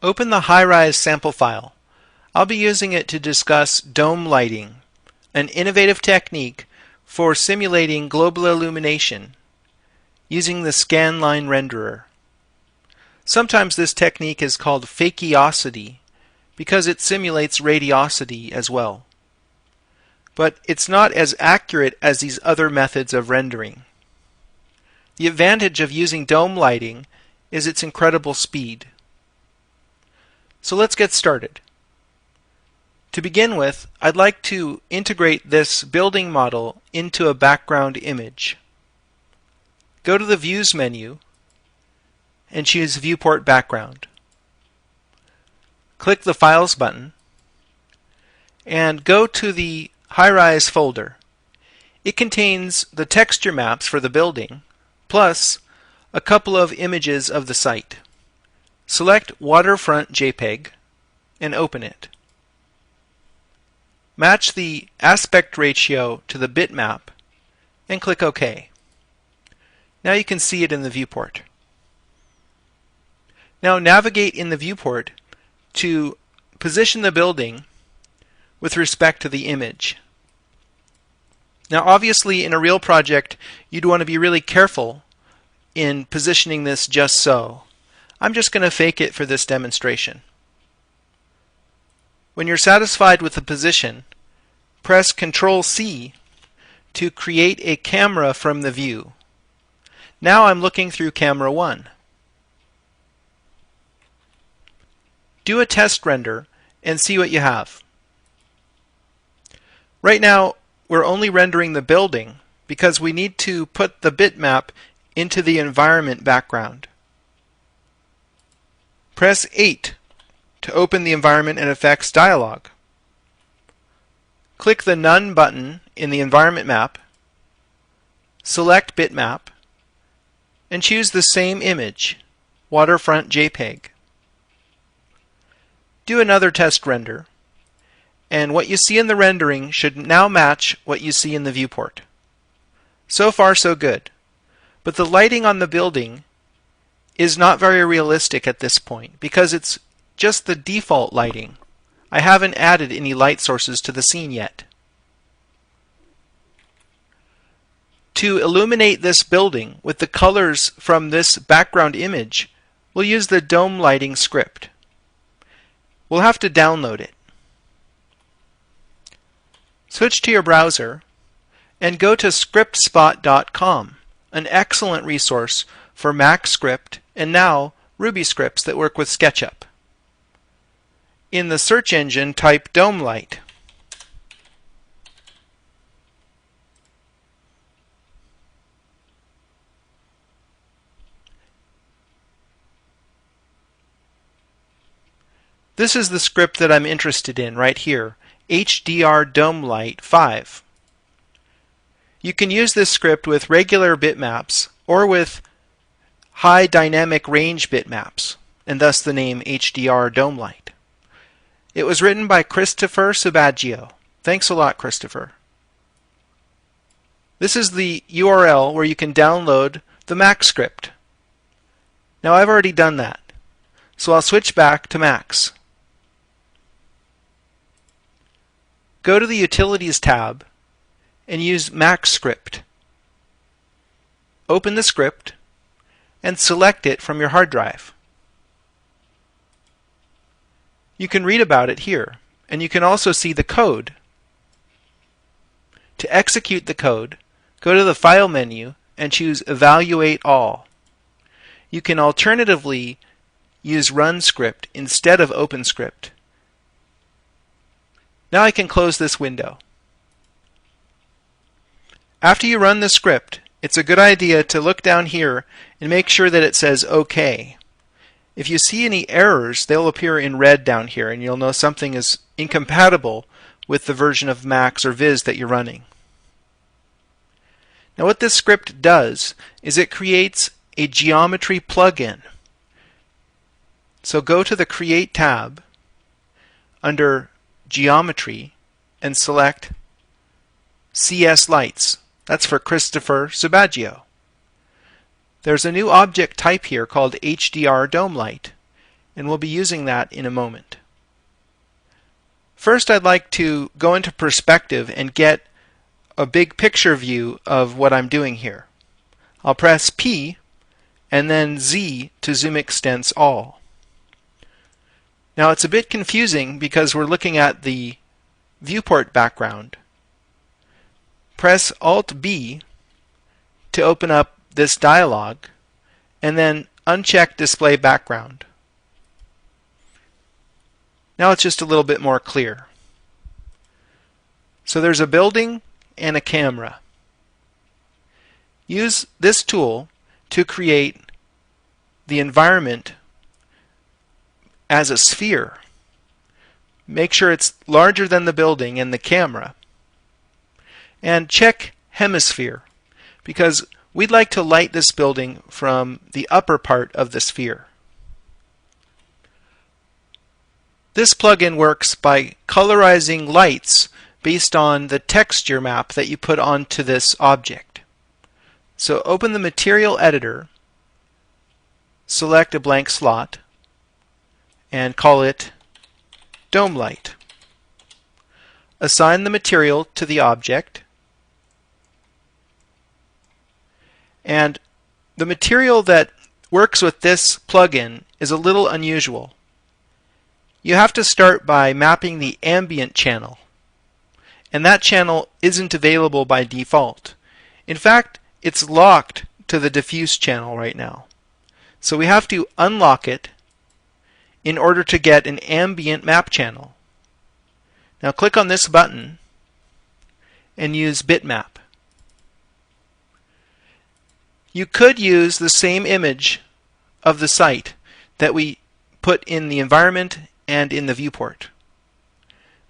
Open the high-rise sample file. I'll be using it to discuss dome lighting, an innovative technique for simulating global illumination using the scanline renderer. Sometimes this technique is called fakeosity because it simulates radiosity as well. But it's not as accurate as these other methods of rendering. The advantage of using dome lighting is its incredible speed. So let's get started. To begin with, I'd like to integrate this building model into a background image. Go to the Views menu and choose Viewport Background. Click the Files button and go to the High-Rise folder. It contains the texture maps for the building plus a couple of images of the site. Select Waterfront JPEG and open it. Match the aspect ratio to the bitmap and click OK. Now you can see it in the viewport. Now navigate in the viewport to position the building with respect to the image. Now obviously in a real project you'd want to be really careful in positioning this just so. I'm just going to fake it for this demonstration. When you're satisfied with the position, press Ctrl+C to create a camera from the view. Now I'm looking through camera 1. Do a test render and see what you have. Right now we're only rendering the building because we need to put the bitmap into the environment background. Press 8 to open the Environment and Effects dialog. Click the None button in the environment map, select bitmap, and choose the same image, Waterfront JPEG. Do another test render, and what you see in the rendering should now match what you see in the viewport. So far so good, but the lighting on the building is not very realistic at this point because it's just the default lighting. I haven't added any light sources to the scene yet. To illuminate this building with the colors from this background image, we'll use the dome lighting script. We'll have to download it. Switch to your browser and go to scriptspot.com, an excellent resource for Mac script and now Ruby scripts that work with SketchUp. In the search engine, type dome light. This is the script that I'm interested in right here, HDR Dome Light 5. You can use this script with regular bitmaps or with high dynamic range bitmaps, and thus the name HDR Dome Light. It was written by Christopher Subaggio. Thanks a lot, Christopher. This is the URL where you can download the Mac script. Now I've already done that, so I'll switch back to Macs. Go to the Utilities tab and use Mac script. Open the script and select it from your hard drive. You can read about it here, and you can also see the code. To execute the code, go to the File menu and choose Evaluate All. You can alternatively use Run Script instead of Open Script. Now I can close this window. After you run the script, it's a good idea to look down here and make sure that it says OK. If you see any errors, they'll appear in red down here, and you'll know something is incompatible with the version of Max or Viz that you're running. Now what this script does is it creates a geometry plugin. So go to the Create tab under Geometry and select CS Lights. That's for Christopher Subaggio. There's a new object type here called HDR Dome Light, and we'll be using that in a moment. First, I'd like to go into perspective and get a big picture view of what I'm doing here. I'll press P and then Z to zoom extents all. Now it's a bit confusing because we're looking at the viewport background. Press Alt B to open up this dialog and then uncheck Display Background. Now it's just a little bit more clear. So there's a building and a camera. Use this tool to create the environment as a sphere. Make sure it's larger than the building and the camera. And check hemisphere, because we'd like to light this building from the upper part of the sphere. This plugin works by colorizing lights based on the texture map that you put onto this object. So open the Material Editor, select a blank slot, and call it Dome Light. Assign the material to the object, and the material that works with this plugin is a little unusual. You have to start by mapping the ambient channel, and that channel isn't available by default. In fact, it's locked to the diffuse channel right now. So we have to unlock it in order to get an ambient map channel. Now click on this button and use bitmap. You could use the same image of the site that we put in the environment and in the viewport,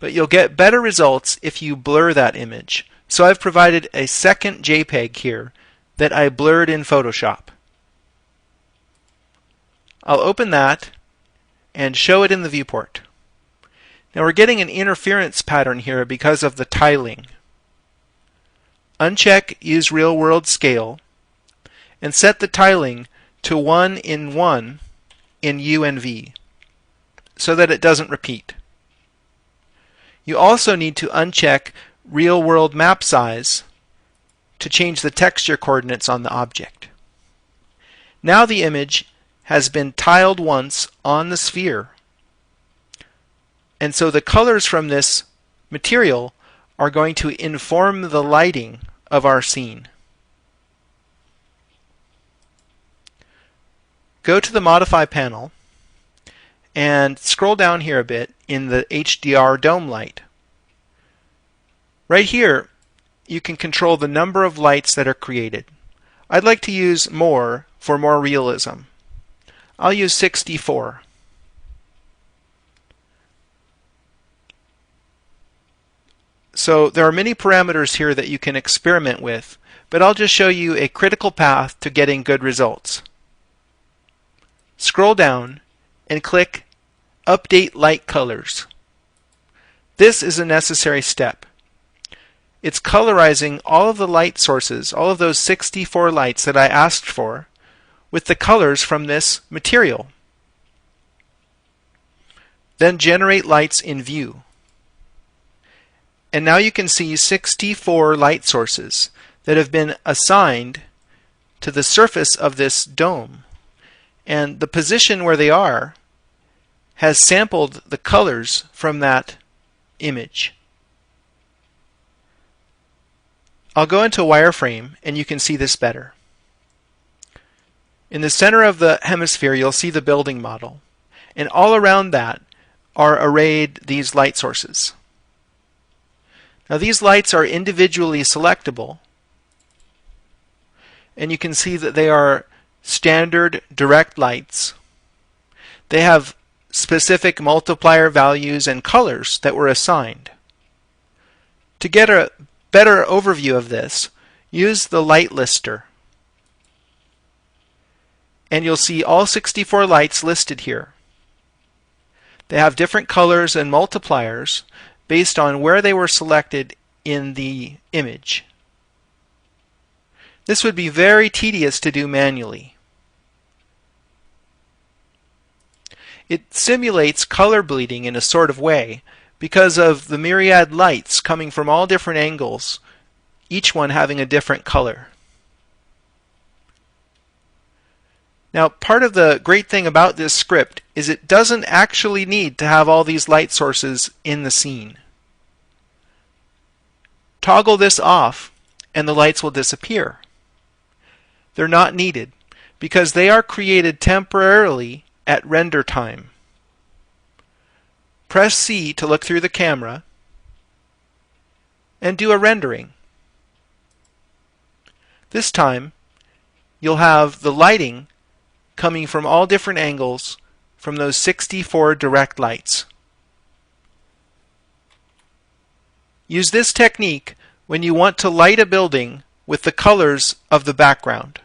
but you'll get better results if you blur that image. So I've provided a second JPEG here that I blurred in Photoshop. I'll open that and show it in the viewport. Now we're getting an interference pattern here because of the tiling. Uncheck Use Real World Scale and set the tiling to 1:1 in U and V so that it doesn't repeat. You also need to uncheck Real World Map Size to change the texture coordinates on the object. Now the image has been tiled once on the sphere, and so the colors from this material are going to inform the lighting of our scene. Go to the Modify panel and scroll down here a bit in the HDR Dome Light. Right here, you can control the number of lights that are created. I'd like to use more for more realism. I'll use 64. So there are many parameters here that you can experiment with, but I'll just show you a critical path to getting good results. Scroll down and click Update Light Colors. This is a necessary step. It's colorizing all of the light sources, all of those 64 lights that I asked for, with the colors from this material. Then generate lights in View. And now you can see 64 light sources that have been assigned to the surface of this dome. And the position where they are has sampled the colors from that image. I'll go into wireframe and you can see this better. In the center of the hemisphere you'll see the building model, and all around that are arrayed these light sources. Now these lights are individually selectable, and you can see that they are standard direct lights. They have specific multiplier values and colors that were assigned. To get a better overview of this, use the light lister, and you'll see all 64 lights listed here. They have different colors and multipliers based on where they were selected in the image. This would be very tedious to do manually. It simulates color bleeding in a sort of way because of the myriad lights coming from all different angles, each one having a different color. Now, part of the great thing about this script is it doesn't actually need to have all these light sources in the scene. Toggle this off and the lights will disappear. They're not needed because they are created temporarily at render time. Press C to look through the camera and do a rendering. This time you'll have the lighting coming from all different angles from those 64 direct lights. Use this technique when you want to light a building with the colors of the background.